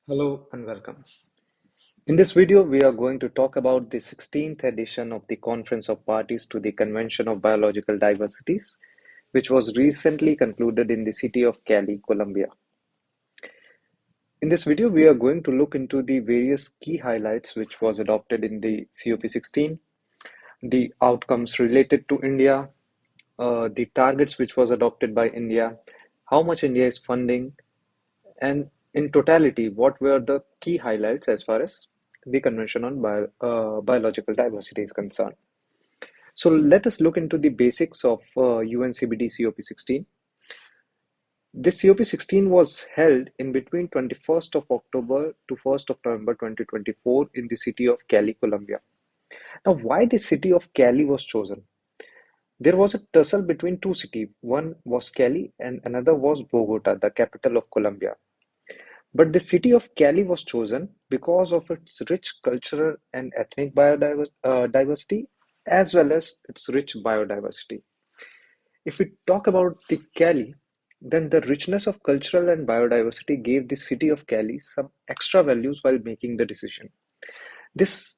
Hello and welcome. In this video, we are going to talk about the 16th edition of the Conference of Parties to the Convention of Biological Diversities, which was recently concluded in the city of Cali, Colombia. In this video, we are going to look into the various key highlights which was adopted in the COP16, the outcomes related to India, the targets which was adopted by India, how much India is funding, and in totality, what were the key highlights as far as the Convention on Biological Diversity is concerned? So let us look into the basics of UN CBD COP16. This COP16 was held in between 21st of October to 1st of November 2024 in the city of Cali, Colombia. Now, why the city of Cali was chosen? There was a tussle between two cities. One was Cali and another was Bogota, the capital of Colombia. But the city of Cali was chosen because of its rich cultural and ethnic diversity as well as its rich biodiversity. If we talk about the Cali, then the richness of cultural and biodiversity gave the city of Cali some extra values while making the decision. This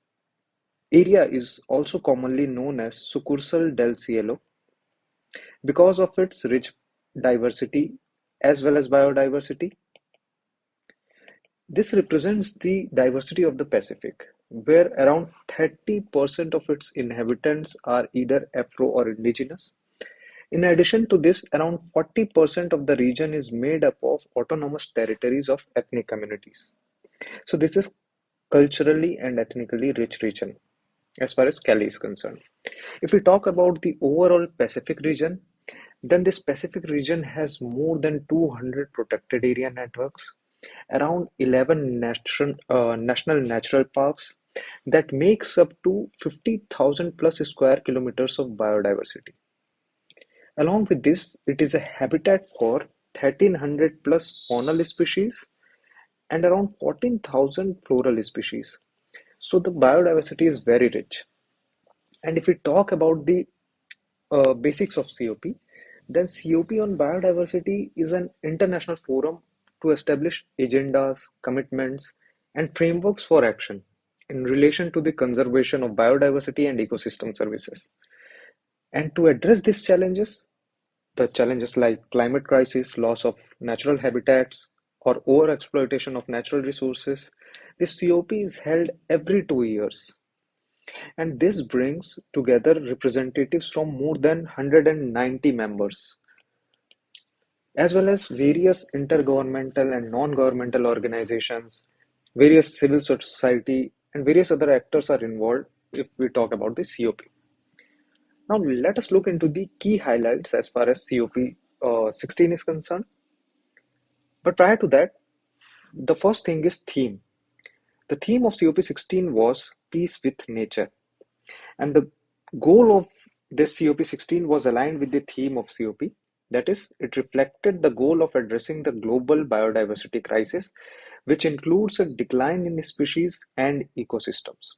area is also commonly known as Sucursal del Cielo because of its rich diversity as well as biodiversity. This represents the diversity of the Pacific, where around 30% of its inhabitants are either Afro or indigenous. In addition to this, around 40% of the region is made up of autonomous territories of ethnic communities. So this is culturally and ethnically rich region as far as Cali is concerned. If we talk about the overall Pacific region, then this Pacific region has more than 200 protected area networks, around 11 national natural parks that makes up to 50,000 plus square kilometers of biodiversity. Along with this, it is a habitat for 1300 plus faunal species and around 14,000 floral species. So the biodiversity is very rich. And if we talk about the basics of COP, then COP on biodiversity is an international forum to establish agendas, commitments, and frameworks for action in relation to the conservation of biodiversity and ecosystem services. And to address these challenges, the challenges like climate crisis, loss of natural habitats, or overexploitation of natural resources, this COP is held every 2 years. And this brings together representatives from more than 190 members, as well as various intergovernmental and non-governmental organizations, various civil society, and various other actors are involved if we talk about the COP. Now, let us look into the key highlights as far as COP 16 is concerned. But prior to that, the first thing is theme. The theme of COP 16 was peace with nature. And the goal of this COP 16 was aligned with the theme of COP. That is, it reflected the goal of addressing the global biodiversity crisis, which includes a decline in species and ecosystems.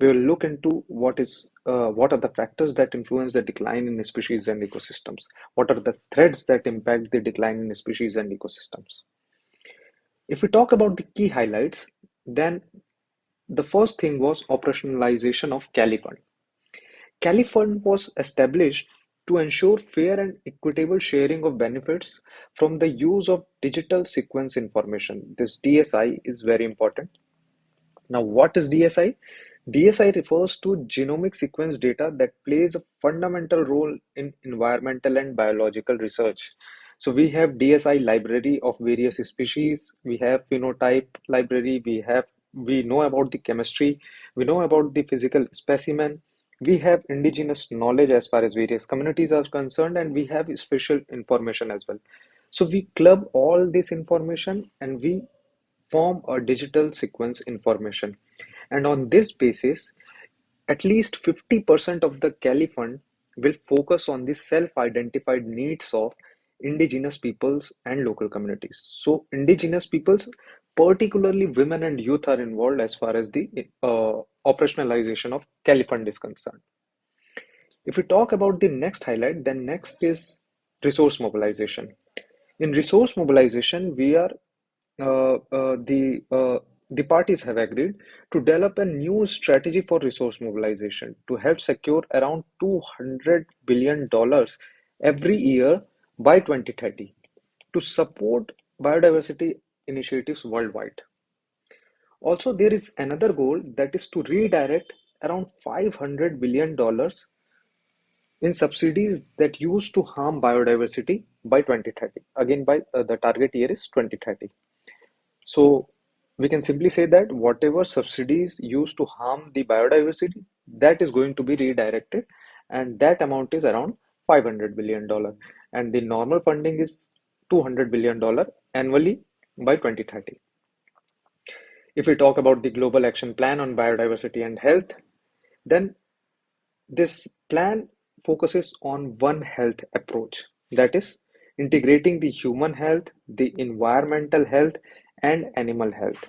We will look into what are the factors that influence the decline in species and ecosystems. What are the threats that impact the decline in species and ecosystems? If we talk about the key highlights, then the first thing was operationalization of Cali Fund. Cali Fund was established to ensure fair and equitable sharing of benefits from the use of digital sequence information. This DSI is very important. Now, what is DSI? DSI refers to genomic sequence data that plays a fundamental role in environmental and biological research. So we have DSI library of various species, we have phenotype library, we know about the chemistry, we know about the physical specimen, we have indigenous knowledge as far as various communities are concerned, and we have special information as well. So we club all this information and we form a digital sequence information. And on this basis, at least 50% of the Cali Fund will focus on the self-identified needs of indigenous peoples and local communities. So indigenous peoples, particularly women and youth, are involved as far as the operationalization of Cali Fund is concerned. If we talk about the next highlight, then next is resource mobilization. In resource mobilization, we are the parties have agreed to develop a new strategy for resource mobilization to help secure around $200 billion every year by 2030 to support biodiversity initiatives worldwide. Also, there is another goal that is to redirect around $500 billion in subsidies that used to harm biodiversity by 2030. Again, by the target year is 2030. So we can simply say that whatever subsidies used to harm the biodiversity, that is going to be redirected, and that amount is around $500 billion. And the normal funding is $200 billion annually by 2030. If we talk about the Global Action Plan on Biodiversity and Health, then this plan focuses on One Health approach, that is, integrating the human health, the environmental health, and animal health.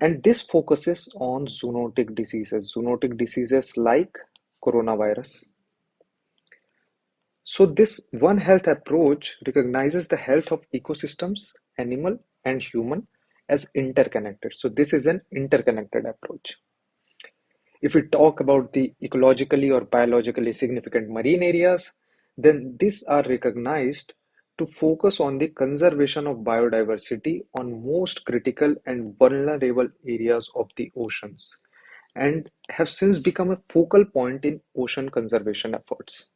And this focuses on zoonotic diseases like coronavirus. So this One Health approach recognizes the health of ecosystems, animal and human as interconnected. So this is an interconnected approach. If we talk about the ecologically or biologically significant marine areas, then these are recognized to focus on the conservation of biodiversity on most critical and vulnerable areas of the oceans and have since become a focal point in ocean conservation efforts.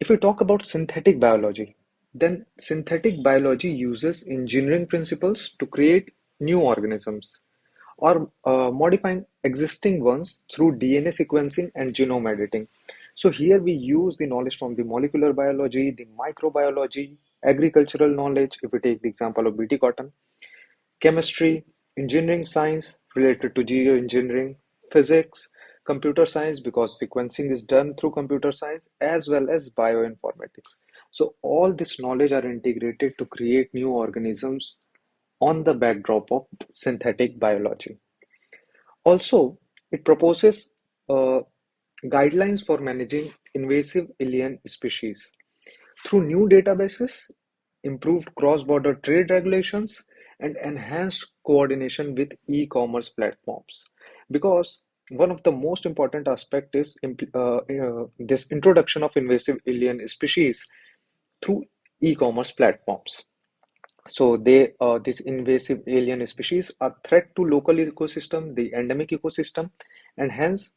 If we talk about synthetic biology, then synthetic biology uses engineering principles to create new organisms or modifying existing ones through DNA sequencing and genome editing. So here we use the knowledge from the molecular biology, the microbiology, agricultural knowledge, if we take the example of BT cotton, chemistry, engineering science related to geoengineering, physics, computer science because sequencing is done through computer science as well as bioinformatics. So all this knowledge are integrated to create new organisms on the backdrop of synthetic biology. Also, it proposes uh, guidelines for managing invasive alien species through new databases, improved cross-border trade regulations, and enhanced coordination with e-commerce platforms. Because one of the most important aspect is this introduction of invasive alien species through e-commerce platforms. So these invasive alien species are threat to local ecosystem, the endemic ecosystem, and hence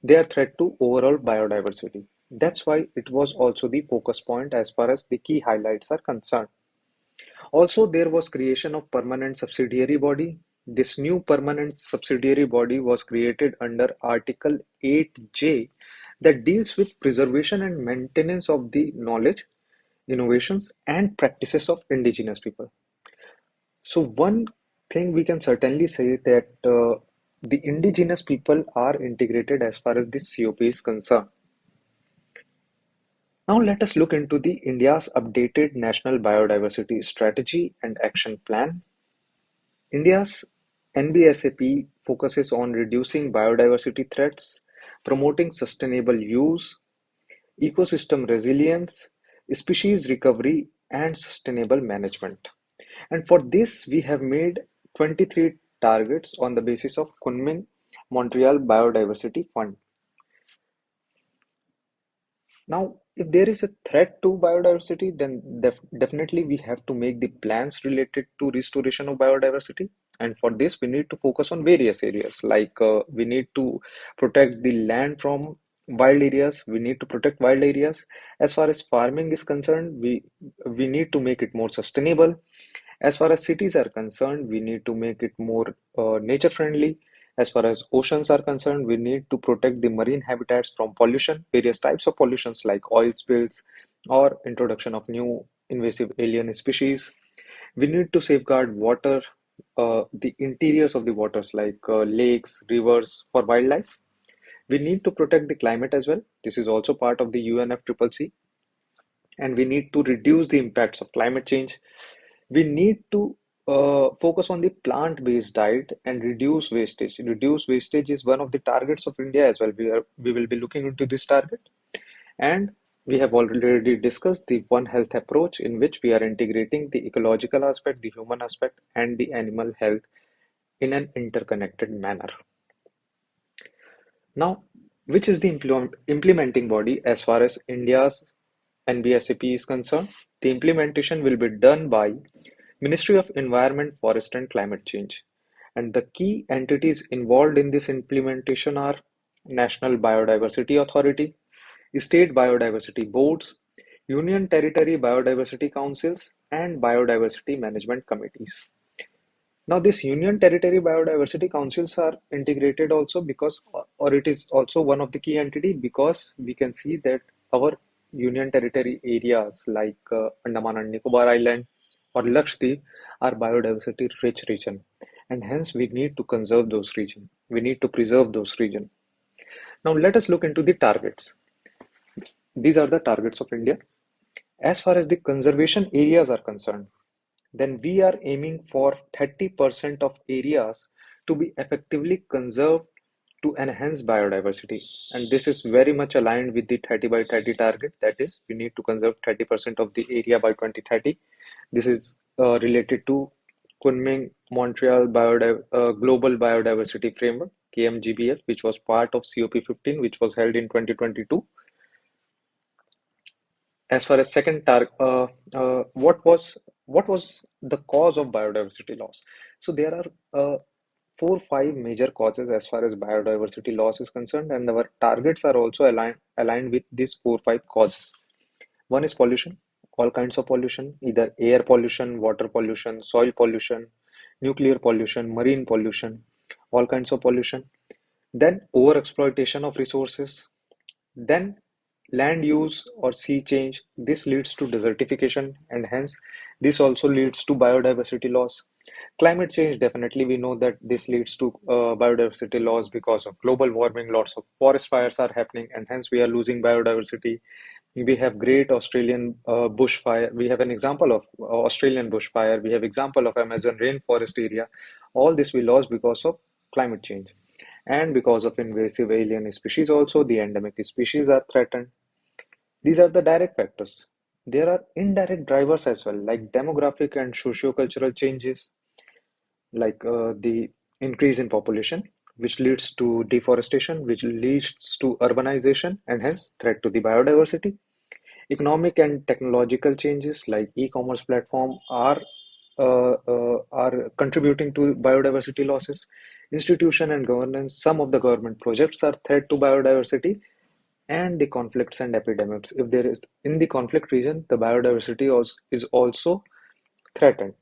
they are threat to overall biodiversity. That's why it was also the focus point as far as the key highlights are concerned. Also, there was creation of permanent subsidiary body. This new permanent subsidiary body was created under Article 8J that deals with preservation and maintenance of the knowledge, innovations, and practices of indigenous people. So one thing we can certainly say that the indigenous people are integrated as far as this COP is concerned. Now let us look into the India's updated National Biodiversity Strategy and Action Plan. India's NBSAP focuses on reducing biodiversity threats, promoting sustainable use, ecosystem resilience, species recovery, and sustainable management. And for this, we have made 23 targets on the basis of Kunming Montreal Biodiversity Fund. Now, if there is a threat to biodiversity, then definitely we have to make the plans related to restoration of biodiversity. And for this, we need to focus on various areas. Like we need to protect the land from wild areas. We need to protect wild areas. As far as farming is concerned, we need to make it more sustainable. As far as cities are concerned, we need to make it more nature friendly. As far as oceans are concerned, we need to protect the marine habitats from pollution, various types of pollutions like oil spills or introduction of new invasive alien species. We need to safeguard water, the interiors of the waters like lakes, rivers for wildlife. We need to protect the climate as well. This is also part of the UNFCCC. And we need to reduce the impacts of climate change. We need to focus on the plant-based diet and reduce wastage. Reduce wastage is one of the targets of India as well. We will be looking into this target. And We have already discussed the One Health approach in which we are integrating the ecological aspect, the human aspect, and the animal health in an interconnected manner. Now, which is the implementing body as far as India's NBSAP is concerned? The implementation will be done by Ministry of Environment, Forest and Climate Change. And the key entities involved in this implementation are National Biodiversity Authority, State Biodiversity Boards, Union Territory Biodiversity Councils, and Biodiversity Management Committees. Now, this Union Territory Biodiversity Councils are integrated also because, or it is also one of the key entity because we can see that our Union Territory areas like Andaman and Nicobar Island or Lakshadweep are biodiversity rich region, and hence we need to conserve those region. We need to preserve those region. Now, let us look into the targets. These are the targets of India. As far as the conservation areas are concerned, then we are aiming for 30% of areas to be effectively conserved to enhance biodiversity. And this is very much aligned with the 30 by 30 target. That is, we need to conserve 30% of the area by 2030. This is related to Kunming Montreal Global Biodiversity Framework, KMGBF, which was part of COP15, which was held in 2022. As far as second target, what was the cause of biodiversity loss? So there are 4 5 major causes as far as biodiversity loss is concerned, and our targets are also aligned with these 4 5 causes. One is pollution, all kinds of pollution, either air pollution, water pollution, soil pollution, nuclear pollution, marine pollution, all kinds of pollution. Then over exploitation of resources, then land use or sea change. This leads to desertification and hence this also leads to biodiversity loss. Climate change, definitely we know that this leads to biodiversity loss because of global warming. Lots of forest fires are happening and hence we are losing biodiversity. We have great Australian bushfire. We have an example of Australian bushfire. We have example of Amazon rainforest area. All this we lost because of climate change. And because of invasive alien species also, the endemic species are threatened. These are the direct factors. There are indirect drivers as well, like demographic and socio-cultural changes, like the increase in population, which leads to deforestation, which leads to urbanization, and hence threat to the biodiversity. Economic and technological changes like e-commerce platform are contributing to biodiversity losses. Institution and governance, some of the government projects are threat to biodiversity, and the conflicts and epidemics. If there is in the conflict region, the biodiversity is also threatened.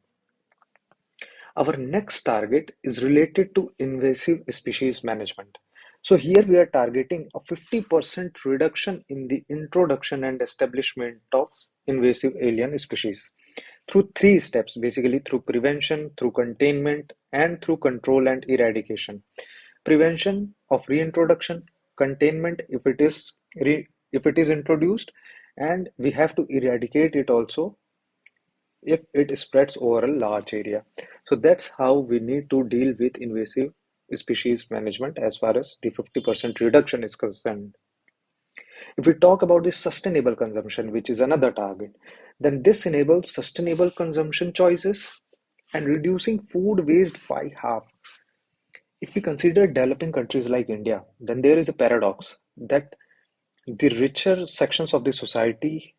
Our next target is related to invasive species management. So here we are targeting a 50% reduction in the introduction and establishment of invasive alien species through 3 steps, basically through prevention, through containment, and through control and eradication. Prevention of reintroduction, containment if it is introduced, and we have to eradicate it also if it spreads over a large area. So that's how we need to deal with invasive species management as far as the 50% reduction is concerned. If we talk about the sustainable consumption, which is another target, then this enables sustainable consumption choices and reducing food waste by half. If we consider developing countries like India, then there is a paradox that the richer sections of the society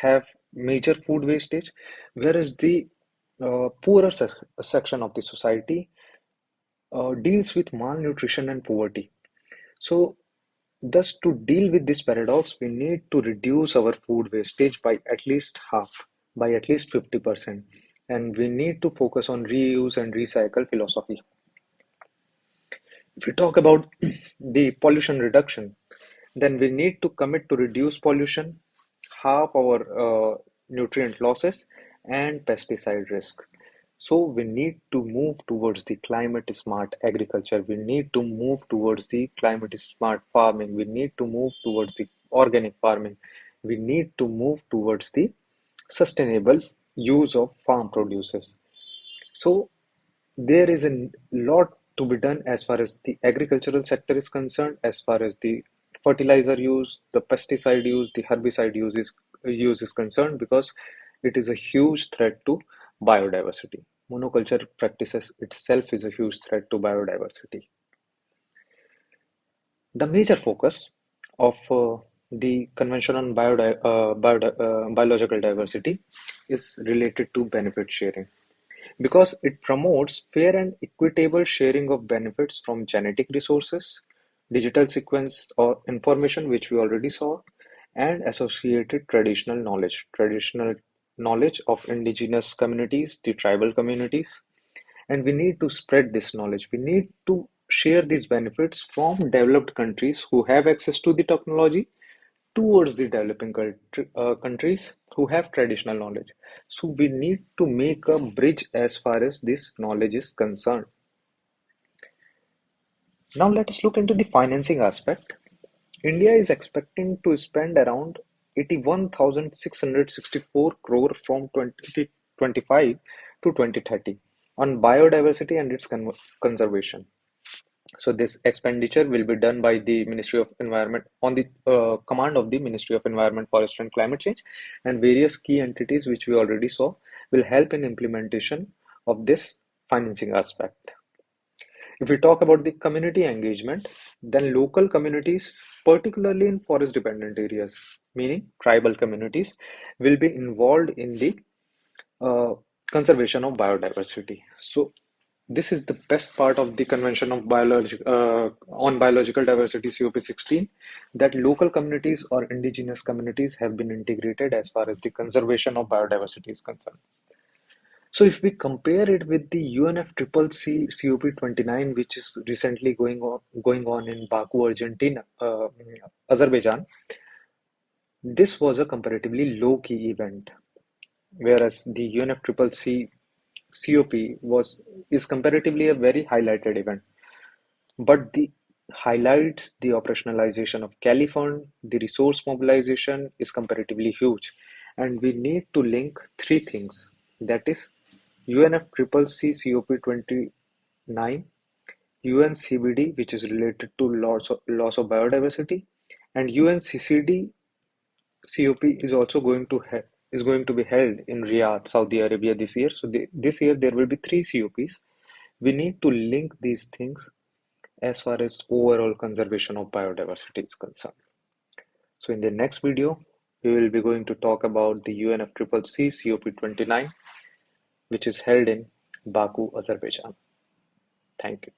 have major food wastage, whereas the poorer section of the society deals with malnutrition and poverty. So, thus, to deal with this paradox, we need to reduce our food wastage by at least half, by at least 50%. And we need to focus on reuse and recycle philosophy. If we talk about the pollution reduction, then we need to commit to reduce pollution, halve our nutrient losses, and pesticide risk. So we need to move towards the climate smart agriculture. We need to move towards the climate smart farming. We need to move towards the organic farming. We need to move towards the sustainable use of farm produces. So there is a lot to be done as far as the agricultural sector is concerned, as far as the fertilizer use, the pesticide use, the herbicide use is concerned, because it is a huge threat to biodiversity. Monoculture practices itself is a huge threat to biodiversity. The major focus of the Convention on Biological Diversity is related to benefit sharing, because it promotes fair and equitable sharing of benefits from genetic resources, digital sequence or information, which we already saw, and associated traditional knowledge of indigenous communities, the tribal communities. And we need to spread this knowledge. We need to share these benefits from developed countries who have access to the technology towards the developing countries who have traditional knowledge. So we need to make a bridge as far as this knowledge is concerned. Now let us look into the financing aspect. India is expecting to spend around 81,664 crore from 2025 to 2030 on biodiversity and its conservation. So this expenditure will be done by the Ministry of Environment on the command of the Ministry of Environment, Forest and Climate Change, and various key entities which we already saw will help in implementation of this financing aspect. If we talk about the community engagement, then local communities, particularly in forest dependent areas, meaning tribal communities, will be involved in the uh, conservation of biodiversity. So this is the best part of the Convention of on Biological Diversity COP16, that local communities or indigenous communities have been integrated as far as the conservation of biodiversity is concerned. So if we compare it with the UNFCCC COP29, which is recently going on in Baku, Argentina, Azerbaijan, this was a comparatively low-key event, whereas the UNFCCC COP is comparatively a very highlighted event. But the highlights the operationalization of Cali Fund, the resource mobilization is comparatively huge, and we need to link three things. That is UNFCCC COP29, UN CBD, which is related to loss of biodiversity, and UNCCD COP is going to be held in Riyadh, Saudi Arabia this year. So this year there will be three COPs. We need to link these things as far as overall conservation of biodiversity is concerned. So in the next video, we will be going to talk about the UNFCCC COP29, which is held in Baku, Azerbaijan. Thank you.